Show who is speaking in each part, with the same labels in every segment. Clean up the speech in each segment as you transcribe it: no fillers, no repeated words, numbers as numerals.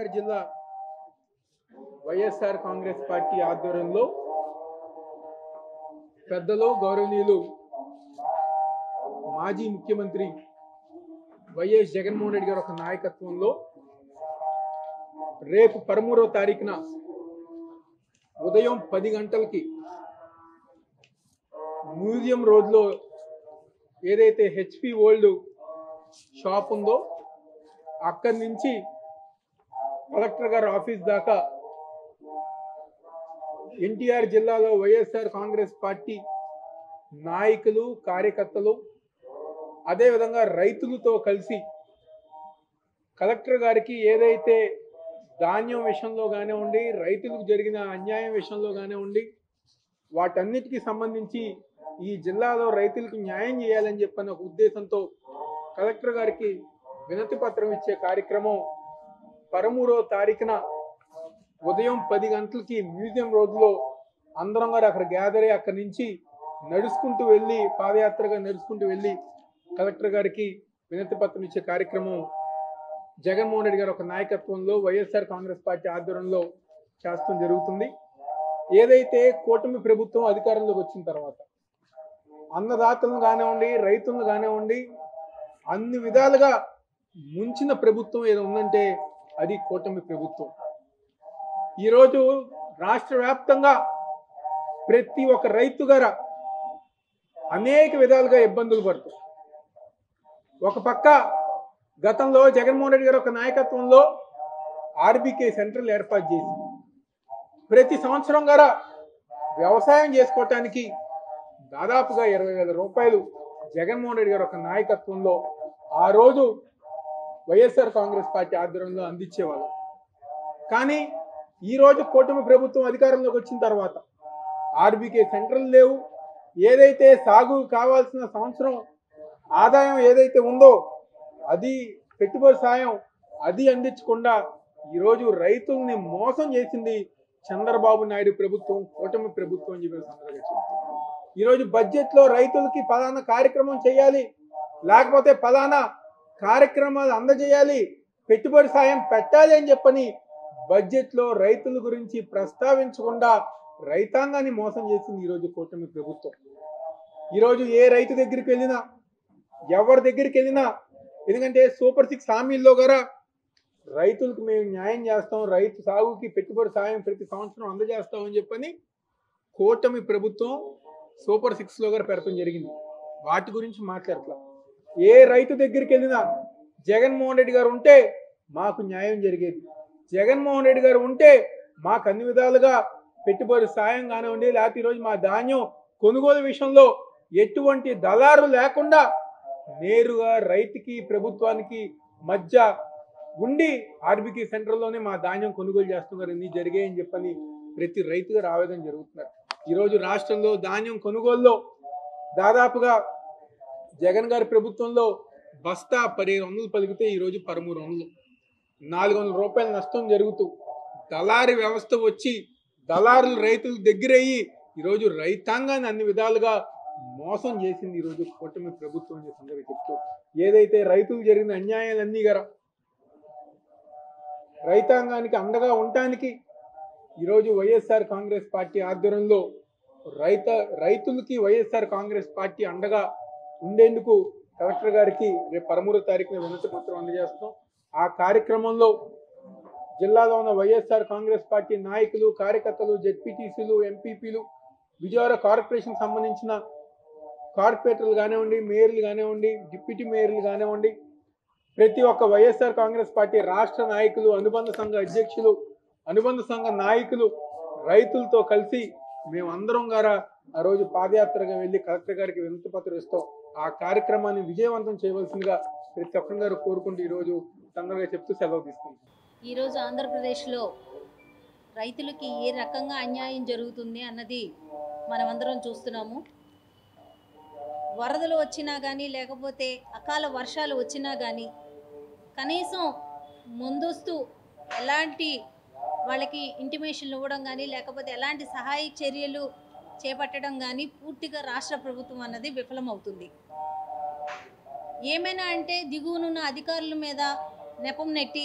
Speaker 1: ఎన్టీఆర్ జిల్లా వైఎస్ఆర్ కాంగ్రెస్ పార్టీ ఆధ్వర్యంలో పెద్దలు గౌరవనీయులు మాజీ ముఖ్యమంత్రి వైఎస్ జగన్మోహన్ రెడ్డి గారి ఒక నాయకత్వంలో రేపు 13వ తారీఖున ఉదయం 10 గంటలకి మ్యూజియం రోడ్లో ఏదైతే హెచ్పి ఓల్డ్ షాప్ ఉందో అక్కడి నుంచి కలెక్టర్ గారి ఆఫీస్ దాకా ఎన్టీఆర్ జిల్లాలో వైఎస్ఆర్ కాంగ్రెస్ పార్టీ నాయకులు కార్యకర్తలు అదేవిధంగా రైతులతో కలిసి కలెక్టర్ గారికి ఏదైతే ధాన్యం విషయంలో కానివ్వండి, రైతులకు జరిగిన అన్యాయం విషయంలో కానివ్వండి, వాటన్నిటికీ సంబంధించి ఈ జిల్లాలో రైతులకు న్యాయం చేయాలని చెప్పిన ఒక ఉద్దేశంతో కలెక్టర్ గారికి వినతి పత్రం ఇచ్చే కార్యక్రమం 13వ తారీఖున ఉదయం 10 గంటలకి మ్యూజియం రోడ్లో అందరం గారు అక్కడ గ్యాదర్ అయ్యి అక్కడి నుంచి నడుచుకుంటూ వెళ్ళి పాదయాత్రగా నడుచుకుంటూ వెళ్ళి కలెక్టర్ గారికి వినతి పత్రం ఇచ్చే కార్యక్రమం జగన్మోహన్ రెడ్డి గారు ఒక నాయకత్వంలో వైఎస్ఆర్ కాంగ్రెస్ పార్టీ ఆధ్వర్యంలో చేస్తూ జరుగుతుంది. ఏదైతే కూటమి ప్రభుత్వం అధికారంలోకి వచ్చిన తర్వాత అన్నదాతలను కానివ్వండి, రైతులను కానివ్వండి, అన్ని విధాలుగా ముంచిన ప్రభుత్వం ఏదో ఉందంటే అది కూటమి ప్రభుత్వం. ఈరోజు రాష్ట్ర వ్యాప్తంగా ప్రతి ఒక్క రైతు గార అనేక విధాలుగా ఇబ్బందులు పడుతుంది. ఒక పక్క గతంలో జగన్మోహన్ రెడ్డి గారు ఒక నాయకత్వంలో ఆర్బీకే సెంటర్లు ఏర్పాటు చేసి ప్రతి సంవత్సరం గార వ్యవసాయం చేసుకోవటానికి దాదాపుగా 20,000 రూపాయలు జగన్మోహన్ రెడ్డి గారు ఒక నాయకత్వంలో ఆ రోజు వైఎస్ఆర్ కాంగ్రెస్ పార్టీ ఆధ్వర్యంలో అందించేవాళ్ళు. కానీ ఈరోజు కూటమి ప్రభుత్వం అధికారంలోకి వచ్చిన తర్వాత ఆర్బీకే సెంటర్లు లేవు. ఏదైతే సాగు కావాల్సిన సంవత్సరం ఆదాయం ఏదైతే ఉందో అది పెట్టుబడి సాయం అది అందించకుండా ఈరోజు రైతుల్ని మోసం చేసింది చంద్రబాబు నాయుడు ప్రభుత్వం, కూటమి ప్రభుత్వం అని చెప్పి సందర్భంగా చెప్తారు. ఈరోజు బడ్జెట్లో రైతులకి ఫలానా కార్యక్రమం చేయాలి, లేకపోతే ఫలానా కార్యక్రమాలు అందజేయాలి, పెట్టుబడి సాయం పెట్టాలి అని చెప్పని బడ్జెట్లో రైతుల గురించి ప్రస్తావించకుండా రైతాంగాన్ని మోసం చేసింది ఈరోజు కూటమి ప్రభుత్వం. ఈరోజు ఏ రైతు దగ్గరికి వెళ్ళినా, ఎవరి దగ్గరికి వెళ్ళినా, ఎందుకంటే సూపర్ 6 హామీల్లో గారా రైతులకు మేము న్యాయం చేస్తాం, రైతు సాగుకి పెట్టుబడి సాయం ప్రతి సంవత్సరం అందజేస్తామని చెప్పని కూటమి ప్రభుత్వం సూపర్ 6లో గారు పెడతాం జరిగింది. వాటి గురించి మాట్లాడట్లా. ఏ రైతు దగ్గరికి వెళ్ళినా జగన్మోహన్ రెడ్డి గారు ఉంటే మాకు న్యాయం జరిగేది, జగన్మోహన్ రెడ్డి గారు ఉంటే మాకు అన్ని విధాలుగా పెట్టుబడి సాయం కానివ్వండి, లేకపోతే ఈరోజు మా ధాన్యం కొనుగోలు విషయంలో ఎటువంటి దళారు లేకుండా నేరుగా రైతుకి ప్రభుత్వానికి మధ్య ఉండి ఆర్బీకే సెంటర్లోనే మా ధాన్యం కొనుగోలు చేస్తున్నారు, ఇన్ని జరిగాయని చెప్పని ప్రతి రైతు గారు ఆవేదన జరుగుతున్నారు. ఈరోజు రాష్ట్రంలో ధాన్యం కొనుగోలులో దాదాపుగా జగన్ గారి ప్రభుత్వంలో బస్తా 1500 పలికితే ఈరోజు 1300, 400 రూపాయల నష్టం జరుగుతూ దళారీ వ్యవస్థ వచ్చి దళారులు రైతులకు దగ్గరయ్యి ఈరోజు రైతాంగాన్ని అన్ని విధాలుగా మోసం చేసింది ఈరోజు కూటమి ప్రభుత్వం అనే సంగతి చెప్తూ ఏదైతే రైతులకు జరిగిన అన్యాయాలన్నీ గారా రైతాంగానికి అండగా ఉండటానికి ఈరోజు వైఎస్ఆర్ కాంగ్రెస్ పార్టీ ఆధ్వర్యంలో రైతులకి వైఎస్ఆర్ కాంగ్రెస్ పార్టీ అండగా ఉండేందుకు కలెక్టర్ గారికి రేపు 13వ తారీఖున వినతి పత్రం అందజేస్తాం. ఆ కార్యక్రమంలో జిల్లాలో ఉన్న వైఎస్ఆర్ కాంగ్రెస్ పార్టీ నాయకులు, కార్యకర్తలు, జెడ్పీటీసీలు, ఎంపీపీలు, విజయవాడ కార్పొరేషన్ సంబంధించిన కార్పొరేటర్లు కానివ్వండి, మేయర్లు కానివ్వండి, డిప్యూటీ మేయర్లు కానివ్వండి, ప్రతి ఒక్క వైఎస్ఆర్ కాంగ్రెస్ పార్టీ రాష్ట్ర నాయకులు, అనుబంధ సంఘ అధ్యక్షులు, అనుబంధ సంఘ నాయకులు రైతులతో కలిసి మేమందరం గారా ఆ రోజు పాదయాత్రగా వెళ్ళి కలెక్టర్ గారికి వినతి పత్రం ఇస్తాం. ఆ కార్యక్రమాన్ని విజయవంతం చేయవలసిందిగా ప్రతి ఒక్కరి గారు కోరుకుంటూ ఈరోజు తొందరగా చెప్తూ సెలవు తీసుకుంటాం.
Speaker 2: ఈరోజు ఆంధ్రప్రదేశ్లో రైతులకి ఏ రకంగా అన్యాయం జరుగుతుంది అన్నది మనమందరం చూస్తున్నాము. వరదలు వచ్చినా కానీ, లేకపోతే అకాల వర్షాలు వచ్చినా కానీ కనీసం ముందస్తు ఎలాంటి వాళ్ళకి ఇంటిమేషన్లు ఇవ్వడం కానీ, లేకపోతే ఎలాంటి సహాయ చర్యలు చేపట్టడం కానీ పూర్తిగా రాష్ట్ర ప్రభుత్వం అన్నది విఫలమవుతుంది. ఏమైనా అంటే దిగువనున్న అధికారుల మీద నెపం నెట్టి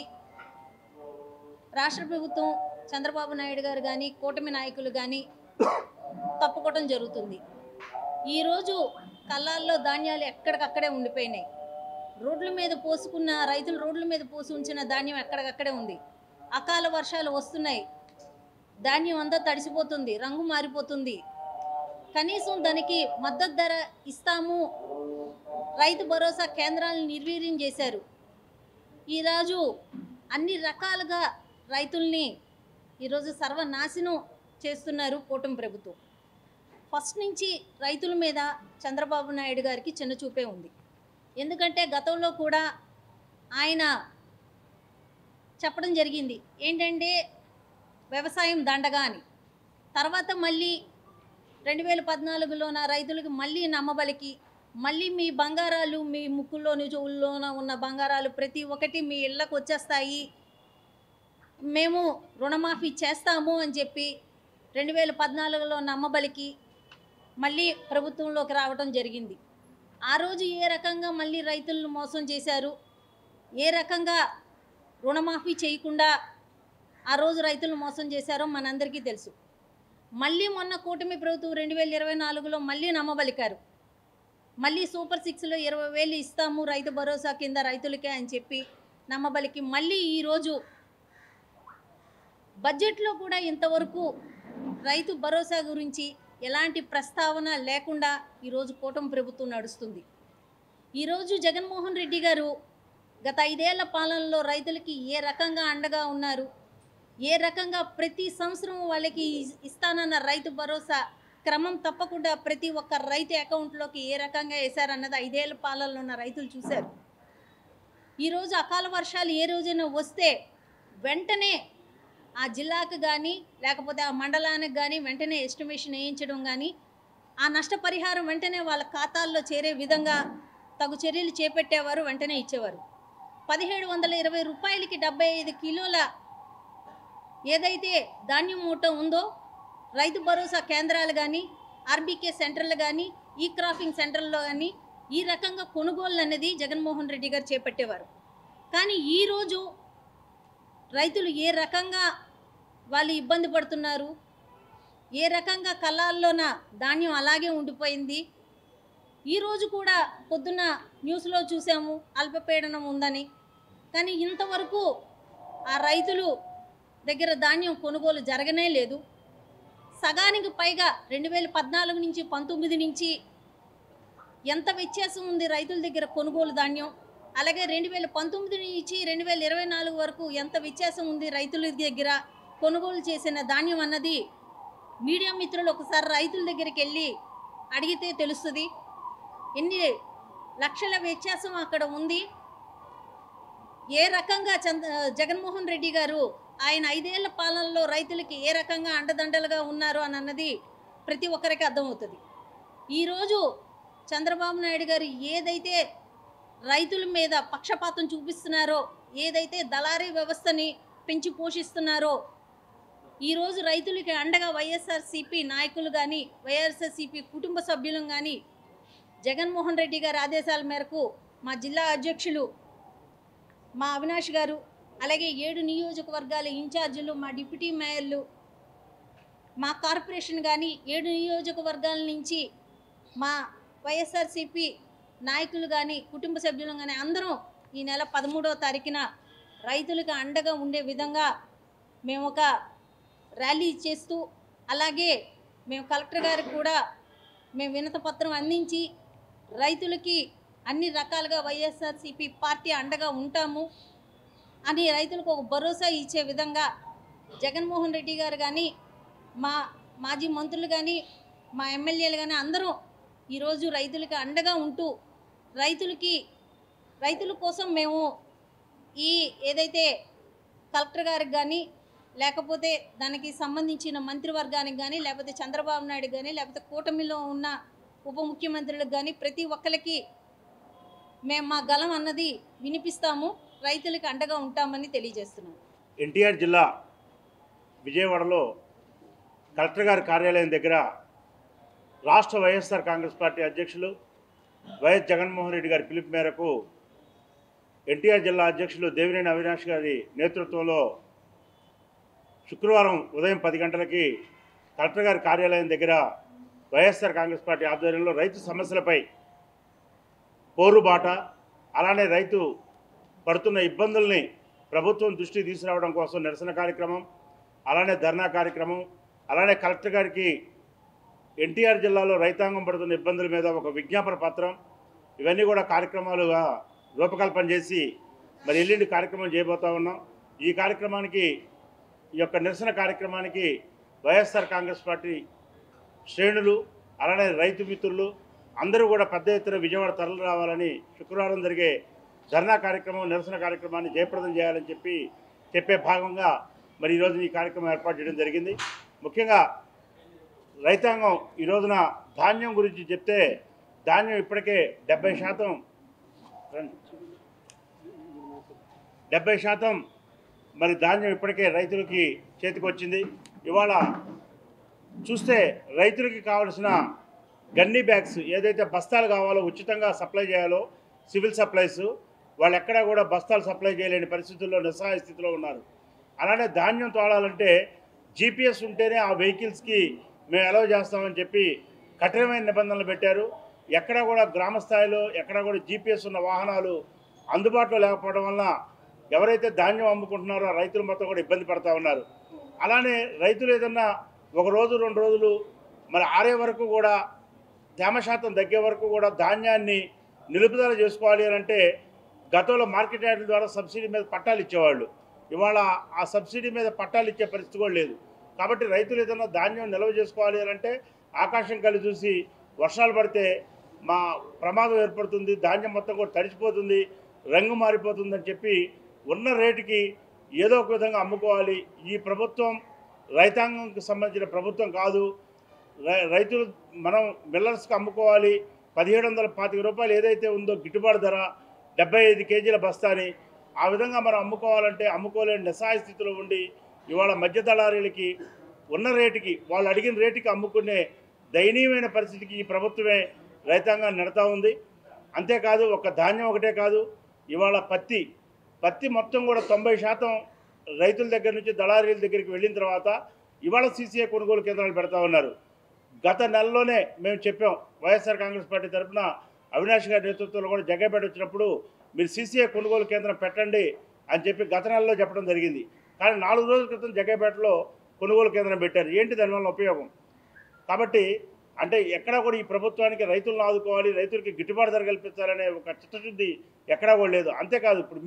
Speaker 2: రాష్ట్ర ప్రభుత్వం చంద్రబాబు నాయుడు గారు కానీ కూటమి నాయకులు కానీ తప్పుకోవడం జరుగుతుంది. ఈరోజు కళ్ళాల్లో ధాన్యాలు ఎక్కడికక్కడే ఉండిపోయినాయి. రోడ్ల మీద పోసుకున్న రైతులు రోడ్ల మీద పోసి ఉంచిన ధాన్యం ఎక్కడికక్కడే ఉంది. అకాల వర్షాలు వస్తున్నాయి, ధాన్యం అంతా తడిసిపోతుంది, రంగు మారిపోతుంది. కనీసం దానికి మద్దతు ధర ఇస్తాము, రైతు భరోసా కేంద్రాలను నిర్వీర్యం చేశారు. ఈరోజు అన్ని రకాలుగా రైతుల్ని ఈరోజు సర్వనాశనం చేస్తున్నారు కూటమి ప్రభుత్వం. ఫస్ట్ నుంచి రైతుల మీద చంద్రబాబు నాయుడు గారికి చిన్న చూపే ఉంది. ఎందుకంటే గతంలో కూడా ఆయన చెప్పడం జరిగింది ఏంటంటే వ్యవసాయం దండగా అని. తర్వాత మళ్ళీ 2014లోన రైతులకు మళ్ళీ నమ్మబలికి మళ్ళీ మీ బంగారాలు మీ ముక్కుల్లోని చెవుల్లోన ఉన్న బంగారాలు ప్రతి ఒక్కటి మీ ఇళ్ళకు వచ్చేస్తాయి, మేము రుణమాఫీ చేస్తాము అని చెప్పి 2014లో నమ్మబలికి మళ్ళీ ప్రభుత్వంలోకి రావడం జరిగింది. ఆ రోజు ఏ రకంగా మళ్ళీ రైతులను మోసం చేశారు, ఏ రకంగా రుణమాఫీ చేయకుండా ఆ రోజు రైతులను మోసం చేశారో మనందరికీ తెలుసు. మళ్ళీ మొన్న కూటమి ప్రభుత్వం 2024లో మళ్ళీ నమ్మబలికారు. మళ్ళీ సూపర్ 6లో 20,000 ఇస్తాము రైతు భరోసా కింద రైతులకే అని చెప్పి నమ్మబలికి మళ్ళీ ఈరోజు బడ్జెట్లో కూడా ఇంతవరకు రైతు భరోసా గురించి ఎలాంటి ప్రస్తావన లేకుండా ఈరోజు కూటమి ప్రభుత్వం నడుస్తుంది. ఈరోజు జగన్మోహన్ రెడ్డి గారు గత 5 ఏళ్ల పాలనలో రైతులకి ఏ రకంగా అండగా ఉన్నారు, ఏ రకంగా ప్రతి సంవత్సరం వాళ్ళకి ఇస్తానన్న రైతు భరోసా క్రమం తప్పకుండా ప్రతి ఒక్క రైతు అకౌంట్లోకి ఏ రకంగా వేశారన్నది 5 ఏళ్ల పాలనలో ఉన్న రైతులు చూశారు. ఈరోజు అకాల వర్షాలు ఏ రోజైనా వస్తే వెంటనే ఆ జిల్లాకు కానీ లేకపోతే ఆ మండలానికి కానీ వెంటనే ఎస్టిమేషన్ వేయించడం కానీ ఆ నష్టపరిహారం వెంటనే వాళ్ళ ఖాతాల్లో చేరే విధంగా తగు చర్యలు చేపట్టేవారు, వెంటనే ఇచ్చేవారు. 1720 రూపాయలకి 75 కిలోల ఏదైతే ధాన్యం మూట ఉందో రైతు భరోసా కేంద్రాలు కానీ ఆర్బీకే సెంటర్లు కానీ ఈ క్రాపింగ్ సెంటర్లో కానీ ఈ రకంగా కొనుగోలు అనేది జగన్మోహన్ రెడ్డి గారు చేపట్టేవారు. కానీ ఈరోజు రైతులు ఏ రకంగా వాళ్ళు ఇబ్బంది పడుతున్నారు, ఏ రకంగా కళ్ళాల్లోన ధాన్యం అలాగే ఉండిపోయింది. ఈరోజు కూడా పొద్దున్న న్యూస్లో చూసాము అల్పపీడనం ఉందని, కానీ ఇంతవరకు ఆ రైతులు దగ్గర ధాన్యం కొనుగోలు జరగనే లేదు. సగానికి పైగా 2014 నుంచి 19 నుంచి ఎంత వ్యత్యాసం ఉంది రైతుల దగ్గర కొనుగోలు ధాన్యం, అలాగే 2019 నుంచి 2024 వరకు ఎంత వ్యత్యాసం ఉంది రైతుల దగ్గర కొనుగోలు చేసిన ధాన్యం అన్నది మీడియా మిత్రులు ఒకసారి రైతుల దగ్గరికి వెళ్ళి అడిగితే తెలుస్తుంది. ఎన్ని లక్షల వ్యత్యాసం అక్కడ ఉంది. ఏ రకంగా జగన్మోహన్ రెడ్డి గారు ఆయన 5 ఏళ్ల పాలనలో రైతులకి ఏ రకంగా అండదండలుగా ఉన్నారు అని అన్నది ప్రతి ఒక్కరికి అర్థమవుతుంది. ఈరోజు చంద్రబాబు నాయుడు గారు ఏదైతే రైతుల మీద పక్షపాతం చూపిస్తున్నారో, ఏదైతే దళారీ వ్యవస్థని పెంచి పోషిస్తున్నారో, ఈరోజు రైతులకి అండగా వైఎస్ఆర్సీపీ నాయకులు కానీ వైఎస్ఆర్సీపీ కుటుంబ సభ్యులు కానీ జగన్మోహన్ రెడ్డి గారి ఆదేశాల మేరకు మా జిల్లా అధ్యక్షులు మా అవినాష్ గారు, అలాగే 7 నియోజకవర్గాల ఇన్ఛార్జీలు, మా డిప్యూటీ మేయర్లు, మా కార్పొరేషన్ కానీ 7 నియోజకవర్గాల నుంచి మా వైఎస్ఆర్సీపీ నాయకులు కానీ కుటుంబ సభ్యులు కానీ అందరం ఈ నెల 13వ తారీఖున రైతులకు అండగా ఉండే విధంగా మేము ఒక ర్యాలీ చేస్తూ, అలాగే మేము కలెక్టర్ గారికి కూడా మేము వినతిపత్రం అందించి రైతులకి అన్ని రకాలుగా వైఎస్ఆర్సీపీ పార్టీ అండగా ఉంటాము అని రైతులకు ఒక భరోసా ఇచ్చే విధంగా జగన్మోహన్ రెడ్డి గారు కానీ మా మాజీ మంత్రులు కానీ మా ఎమ్మెల్యేలు కానీ అందరూ ఈరోజు రైతులకి అండగా ఉంటూ రైతుల కోసం మేము ఈ ఏదైతే కలెక్టర్ గారికి కానీ లేకపోతే దానికి సంబంధించిన మంత్రివర్గానికి కానీ లేకపోతే చంద్రబాబు నాయుడు కానీ లేకపోతే కూటమిలో ఉన్న ఉప ముఖ్యమంత్రులకు కానీ ప్రతి ఒక్కరికి మేము మా గలం అన్నది వినిపిస్తాము, రైతులకు అండగా ఉంటామని తెలియజేస్తున్నాం.
Speaker 3: ఎన్టీఆర్ జిల్లా విజయవాడలో కలెక్టర్ గారి కార్యాలయం దగ్గర రాష్ట్ర వైఎస్ఆర్ కాంగ్రెస్ పార్టీ అధ్యక్షులు వైఎస్ జగన్మోహన్ రెడ్డి గారి పిలుపు మేరకు ఎన్టీఆర్ జిల్లా అధ్యక్షులు దేవినేని అవినాష్ గారి నేతృత్వంలో శుక్రవారం ఉదయం 10 గంటలకి కలెక్టర్ గారి కార్యాలయం దగ్గర వైఎస్ఆర్ కాంగ్రెస్ పార్టీ ఆధ్వర్యంలో రైతు సమస్యలపై పోరుబాట, అలానే రైతు పడుతున్న ఇబ్బందుల్ని ప్రభుత్వం దృష్టికి తీసుకురావడం కోసం నిరసన కార్యక్రమం, అలానే ధర్నా కార్యక్రమం, అలానే కలెక్టర్ గారికి ఎన్టీఆర్ జిల్లాలో రైతాంగం పడుతున్న ఇబ్బందుల మీద ఒక విజ్ఞాపన పత్రం, ఇవన్నీ కూడా కార్యక్రమాలుగా రూపకల్పన చేసి మరి ఎల్లుండి కార్యక్రమం చేయబోతా ఉన్నాం. ఈ కార్యక్రమానికి, ఈ యొక్క నిరసన కార్యక్రమానికి వైఎస్ఆర్ కాంగ్రెస్ పార్టీ శ్రేణులు, అలానే రైతు మిత్రులు అందరూ కూడా పెద్ద ఎత్తున విజయవాడ తరలి రావాలని, శుక్రవారం జరిగే ధర్నా కార్యక్రమం, నిరసన కార్యక్రమాన్ని జయప్రదం చేయాలని చెప్పే భాగంగా మరి ఈరోజు ఈ కార్యక్రమం ఏర్పాటు చేయడం జరిగింది. ముఖ్యంగా రైతాంగం ఈ రోజున ధాన్యం గురించి చెప్తే, ధాన్యం ఇప్పటికే 70% మరి ధాన్యం ఇప్పటికే రైతులకి చేతికి వచ్చింది. ఇవాళ చూస్తే రైతులకి కావాల్సిన గన్నీ బ్యాగ్స్ ఏదైతే బస్తాలు కావాలో ఉచితంగా సప్లై చేయాలో సివిల్ సప్లైస్, వాళ్ళు ఎక్కడా కూడా బస్తాలు సప్లై చేయలేని పరిస్థితుల్లో నిస్సహాయ స్థితిలో ఉన్నారు. అలానే ధాన్యం తోలాలంటే జీపీఎస్ ఉంటేనే ఆ వెహికల్స్కి మేము అలౌ చేస్తామని చెప్పి కఠినమైన నిబంధనలు పెట్టారు. ఎక్కడా కూడా గ్రామ స్థాయిలో ఎక్కడా కూడా జీపీఎస్ ఉన్న వాహనాలు అందుబాటులో లేకపోవడం వల్ల ఎవరైతే ధాన్యం అమ్ముకుంటున్నారో ఆ రైతులు మొత్తం కూడా ఇబ్బంది పడుతూ ఉన్నారు. అలానే రైతులు ఏదన్నా ఒక రోజు 2 రోజులు మరి ఆరే వరకు కూడా తేమ శాతం తగ్గే వరకు కూడా ధాన్యాన్ని నిలుపుదల చేసుకోవాలి అని అంటే గతంలో మార్కెట్ యార్డుల ద్వారా సబ్సిడీ మీద పట్టాలు ఇచ్చేవాళ్ళు. ఇవాళ ఆ సబ్సిడీ మీద పట్టాలు ఇచ్చే పరిస్థితి కూడా లేదు. కాబట్టి రైతులు ఏదైనా ధాన్యం నిల్వ చేసుకోవాలి అని అంటే ఆకాశం కలిసి చూసి వర్షాలు పడితే మా ప్రమాదం ఏర్పడుతుంది, ధాన్యం మొత్తం కూడా తడిచిపోతుంది, రంగు మారిపోతుందని చెప్పి ఉన్న రేటుకి ఏదో ఒక విధంగా అమ్ముకోవాలి. ఈ ప్రభుత్వం రైతాంగంకి సంబంధించిన ప్రభుత్వం కాదు. రైతులు మనం మిల్లర్స్కి అమ్ముకోవాలి. 1725 రూపాయలు ఏదైతే ఉందో గిట్టుబాటు ధర 75 కేజీల బస్తాని ఆ విధంగా మనం అమ్ముకోవాలంటే అమ్ముకోలేని నిస్సహాయ స్థితిలో ఉండి ఇవాళ మధ్య దళారీలకి ఉన్న రేటుకి, వాళ్ళు అడిగిన రేటుకి అమ్ముకునే దయనీయమైన పరిస్థితికి ఈ ప్రభుత్వమే రైతాంగాన్ని నెడతా ఉంది. అంతేకాదు ఒక ధాన్యం ఒకటే కాదు, ఇవాళ పత్తి మొత్తం కూడా 90% రైతుల దగ్గర నుంచి దళారీల దగ్గరికి వెళ్ళిన తర్వాత ఇవాళ సీసీఐ కొనుగోలు కేంద్రాలు పెడతా ఉన్నారు. గత నెలలోనే మేము చెప్పాం, వైఎస్ఆర్ కాంగ్రెస్ పార్టీ తరఫున అవినాష్ గారి నేతృత్వంలో కూడా జగ్గైపేట వచ్చినప్పుడు మీరు సీసీఐ కొనుగోలు కేంద్రం పెట్టండి అని చెప్పి గత నెలలో చెప్పడం జరిగింది. కానీ 4 రోజుల క్రితం జగ్గైపేటలో కొనుగోలు కేంద్రం పెట్టారు. ఏంటి దానివల్ల ఉపయోగం? కాబట్టి అంటే ఎక్కడా కూడా ఈ ప్రభుత్వానికి రైతులను ఆదుకోవాలి, రైతులకి గిట్టుబాటు ధర కల్పించాలనే ఒక చిత్తశుద్ధి ఎక్కడా కూడా లేదు. అంతేకాదు ఇప్పుడు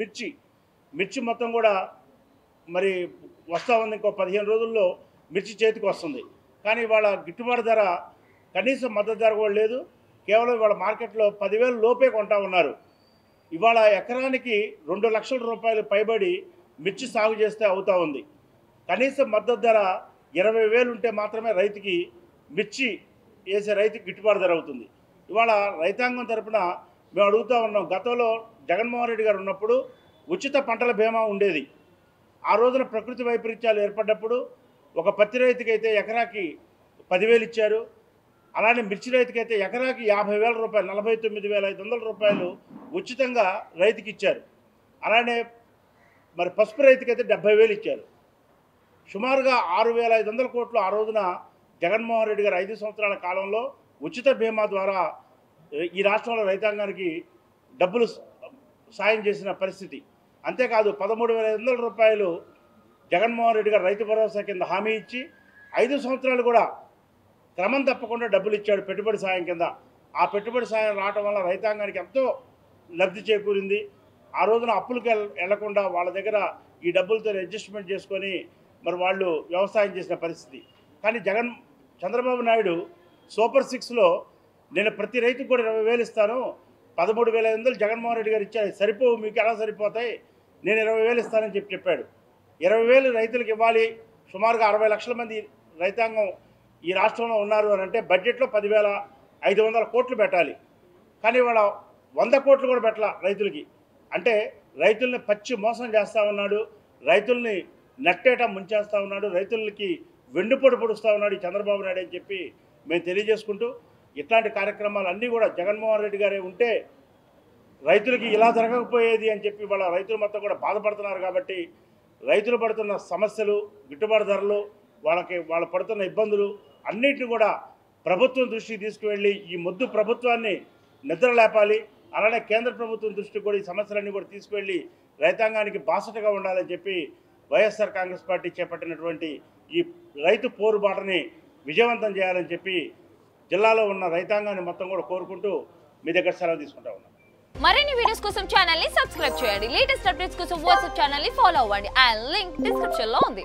Speaker 3: మిర్చి మొత్తం కూడా మరి వస్తూ ఉంది. ఇంకో 15 రోజుల్లో మిర్చి చేతికి వస్తుంది. కానీ వాళ్ళ గిట్టుబాటు ధర కనీసం మద్దతు ధర కూడా లేదు. కేవలం ఇవాళ మార్కెట్లో 10,000 లోపే కొంటా ఉన్నారు. ఇవాళ ఎకరానికి 2 లక్షల రూపాయలు పైబడి మిర్చి సాగు చేస్తే అవుతూ ఉంది. కనీసం మద్దతు ధర 20,000 ఉంటే మాత్రమే రైతుకి మిర్చి వేసే రైతుకి గిట్టుబాటు ధర అవుతుంది. ఇవాళ రైతాంగం తరపున మేము అడుగుతూ ఉన్నాం. గతంలో జగన్మోహన్ రెడ్డి గారు ఉన్నప్పుడు ఉచిత పంటల బీమా ఉండేది. ఆ రోజున ప్రకృతి వైపరీత్యాలు ఏర్పడ్డప్పుడు ఒక పత్తి రైతుకైతే ఎకరాకి 10,000 ఇచ్చారు. అలానే మిర్చి రైతుకైతే ఎకరాకి 50,000 రూపాయలు, 49,500 రూపాయలు ఉచితంగా రైతుకి ఇచ్చారు. అలానే మరి పసుపు రైతుకైతే 70,000 ఇచ్చారు. సుమారుగా 6,500 కోట్లు ఆ రోజున జగన్మోహన్ రెడ్డి గారు 5 సంవత్సరాల కాలంలో ఉచిత బీమా ద్వారా ఈ రాష్ట్రంలో రైతాంగానికి డబ్బులు సాయం చేసిన పరిస్థితి. అంతేకాదు 13,500 రూపాయలు జగన్మోహన్ రెడ్డి గారు రైతు భరోసా కింద హామీ ఇచ్చి 5 సంవత్సరాలు కూడా క్రమం తప్పకుండా డబ్బులు ఇచ్చాడు పెట్టుబడి సాయం కింద. ఆ పెట్టుబడి సాయం రావటం వల్ల రైతాంగానికి ఎంతో లబ్ధి చేకూరింది. ఆ రోజున అప్పులకు వెళ్లకుండా వాళ్ళ దగ్గర ఈ డబ్బులతో అడ్జస్ట్మెంట్ చేసుకొని మరి వాళ్ళు వ్యవసాయం చేసిన పరిస్థితి. కానీ చంద్రబాబు నాయుడు సూపర్ 6లో నేను ప్రతి రైతుకు కూడా 20,000 ఇస్తాను, 13,500 జగన్మోహన్ రెడ్డి గారు ఇచ్చారు, సరిపోవు, మీకు ఎలా సరిపోతాయి, నేను 20,000 ఇస్తానని చెప్పాడు. 20,000 రైతులకు ఇవ్వాలి. సుమారుగా 60 లక్షల మంది రైతాంగం ఈ రాష్ట్రంలో ఉన్నారు అని అంటే బడ్జెట్లో 10,500 కోట్లు పెట్టాలి. కానీ వాళ్ళ 100 కోట్లు కూడా పెట్టాల రైతులకి. అంటే రైతుల్ని పచ్చి మోసం చేస్తూ ఉన్నాడు, రైతుల్ని నట్టేట ముంచేస్తూ ఉన్నాడు, రైతులకి వెండిపొడి పొడుస్తూ ఉన్నాడు ఈ చంద్రబాబు నాయుడు అని చెప్పి మేము తెలియజేసుకుంటూ, ఇట్లాంటి కార్యక్రమాలు అన్నీ కూడా జగన్మోహన్ రెడ్డి గారే ఉంటే రైతులకి ఇలా జరగకపోయేది అని చెప్పి వాళ్ళ రైతులు మొత్తం కూడా బాధపడుతున్నారు. కాబట్టి రైతులు పడుతున్న సమస్యలు, గిట్టుబాటు ధరలు, వాళ్ళు పడుతున్న ఇబ్బందులు అన్నిటిని కూడా ప్రభుత్వం దృష్టికి తీసుకువెళ్ళి ఈ మొద్దు ప్రభుత్వాన్ని నిద్ర లేపాలి. అలానే కేంద్ర ప్రభుత్వం దృష్టికి కూడా ఈ సమస్యలన్నీ కూడా తీసుకువెళ్ళి రైతాంగానికి బాసటగా ఉండాలని చెప్పి వైఎస్ఆర్ కాంగ్రెస్ పార్టీ చేపట్టినటువంటి ఈ రైతు పోరుబాటని విజయవంతం చేయాలని చెప్పి జిల్లాలో ఉన్న రైతాంగాన్ని మొత్తం కూడా కోరుకుంటూ మీ దగ్గర సెలవు తీసుకుంటా ఉన్నాం.
Speaker 4: మరిన్ని వీడియోస్ కోసం ఛానల్ ని సబ్స్క్రైబ్ చేయండి. లేటెస్ట్ అప్డేట్స్ కోసం వాట్సాప్ ఛానల్ ని ఫాలో అవ్వండి. ఆ లింక్ డిస్క్రిప్షన్ లో ఉంది.